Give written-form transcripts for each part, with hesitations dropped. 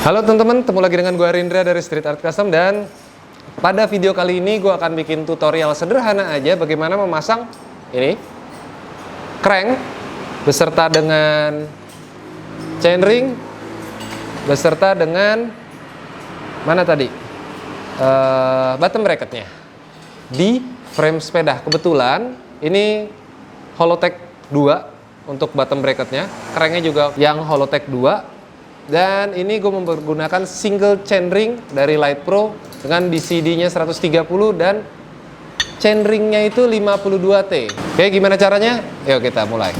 Halo teman-teman, ketemu lagi dengan gue Rindra dari Street Art Custom. Dan pada video kali ini gue akan bikin tutorial sederhana aja bagaimana memasang ini crank beserta dengan chainring beserta dengan mana tadi bottom bracketnya di frame sepeda. Kebetulan ini Holotech 2 untuk bottom bracketnya, cranknya juga yang Holotech 2. Dan ini gue menggunakan single chainring dari Light Pro dengan BCD-nya 130 dan chainringnya itu 52T. Oke, gimana caranya? Yuk kita mulai.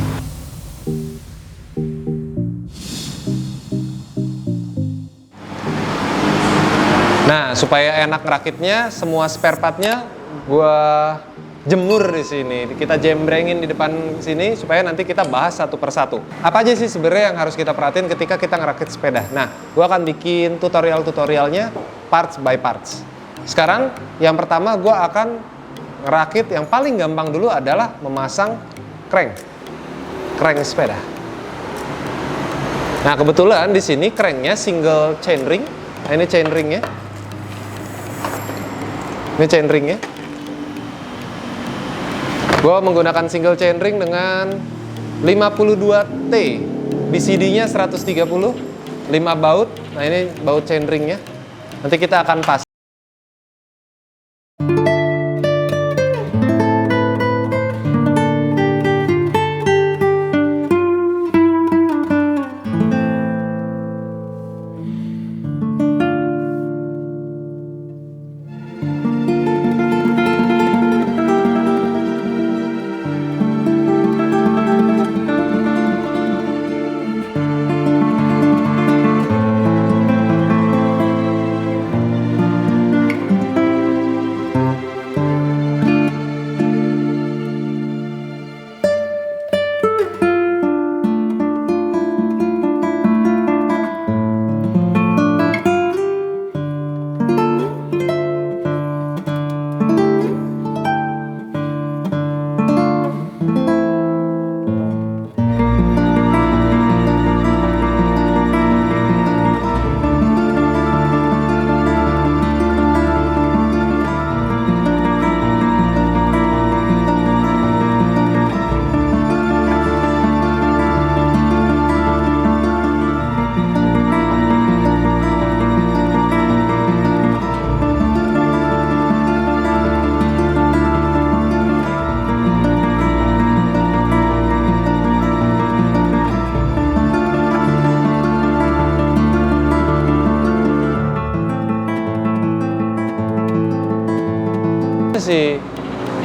Nah, supaya enak ngerakitnya, semua spare partnya gue jemur di sini. Kita jembrengin di depan sini supaya nanti kita bahas satu persatu. Apa aja sih sebenarnya yang harus kita perhatiin ketika kita ngerakit sepeda? Nah, gue akan bikin tutorialnya parts by parts. Sekarang yang pertama gue akan ngerakit yang paling gampang dulu adalah memasang crank sepeda. Nah, kebetulan di sini cranknya single chainring. Nah, ini chainringnya. Ini chainringnya. Gue menggunakan single chainring dengan 52T, BCD-nya 130, 5 baut. Nah, ini baut chainringnya. Nanti kita akan pasang.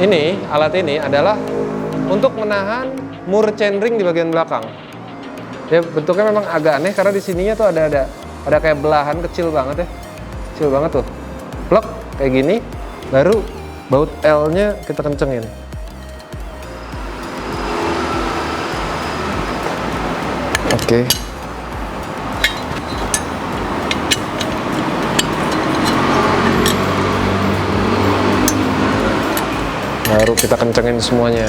Ini alat ini adalah untuk menahan mur chainring di bagian belakang. Ya, bentuknya memang agak aneh karena di sininya tuh ada kayak belahan kecil banget ya, kecil banget tuh, plek kayak gini. Baru baut L-nya kita kencengin. Oke. Baru kita kencengin semuanya.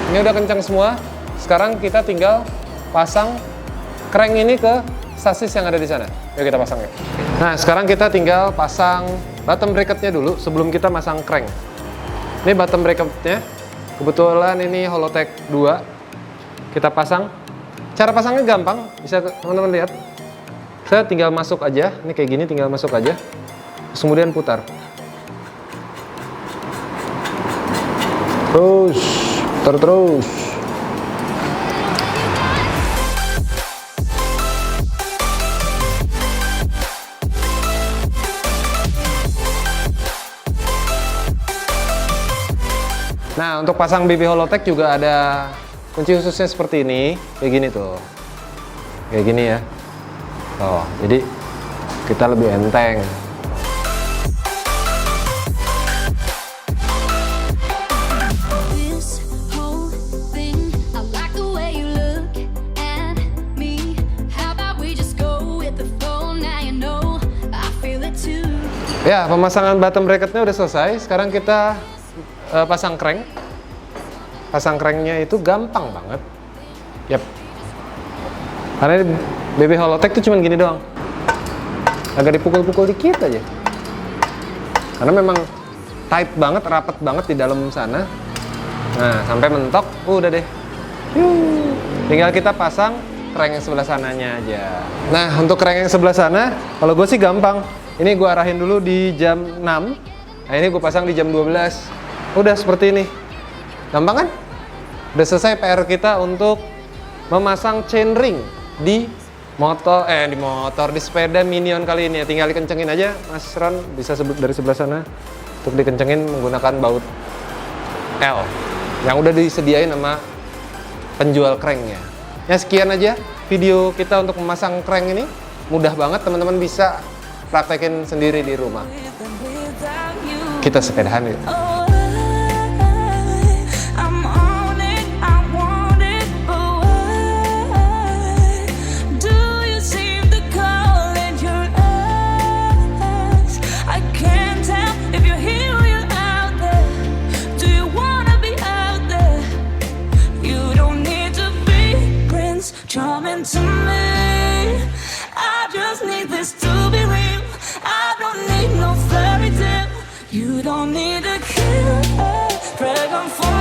Ini udah kenceng semua. Sekarang kita tinggal pasang crank ini ke sasis yang ada di sana. Yuk kita pasang ya. Nah, sekarang kita tinggal pasang bottom bracketnya dulu sebelum kita masang crank. Ini bottom bracketnya. Kebetulan ini Holotech 2. Kita pasang. Cara pasangnya gampang. Bisa teman-teman lihat. Saya tinggal masuk aja. Ini kayak gini, tinggal masuk aja. Terus kemudian putar. Terus, terus. Nah, untuk pasang BB Holotech juga ada kunci khususnya seperti ini, kayak gini tuh, kayak gini ya. Oh, jadi kita lebih enteng. Ya, pemasangan bottom bracketnya udah selesai. Sekarang kita pasang crank. Pasang cranknya itu gampang banget. Yap. Karena BB Holotech tuh cuman gini doang. agak dipukul-pukul dikit aja. Karena memang tight banget, rapat banget di dalam sana. Nah, sampai mentok, udah deh. Tinggal kita pasang crank yang sebelah sananya aja. Nah, untuk crank yang sebelah sana, kalau gue sih gampang. Ini gue arahin dulu di jam 6. Nah, ini gue pasang di jam 12. Udah seperti ini. Gampang kan? Udah selesai PR kita untuk memasang chainring di di sepeda Minion kali ini. Tinggal dikencengin aja, Mas Ron, bisa dari sebelah sana. Untuk dikencengin menggunakan baut L yang udah disediain sama penjual cranknya. Ya, sekian aja video kita untuk memasang crank ini. Mudah banget, teman-teman bisa praktekin sendiri di rumah. Kita sepedahan yuk. Coming to me, I just need this to be real. I don't need no fairy tale. You don't need a killer dragon for